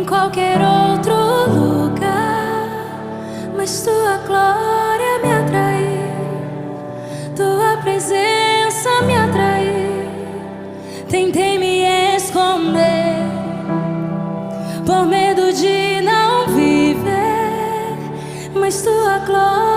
em qualquer outro lugar, mas tua glória me atraiu, tua presença me atraiu. Tentei me esconder por medo de não viver, mas tua glória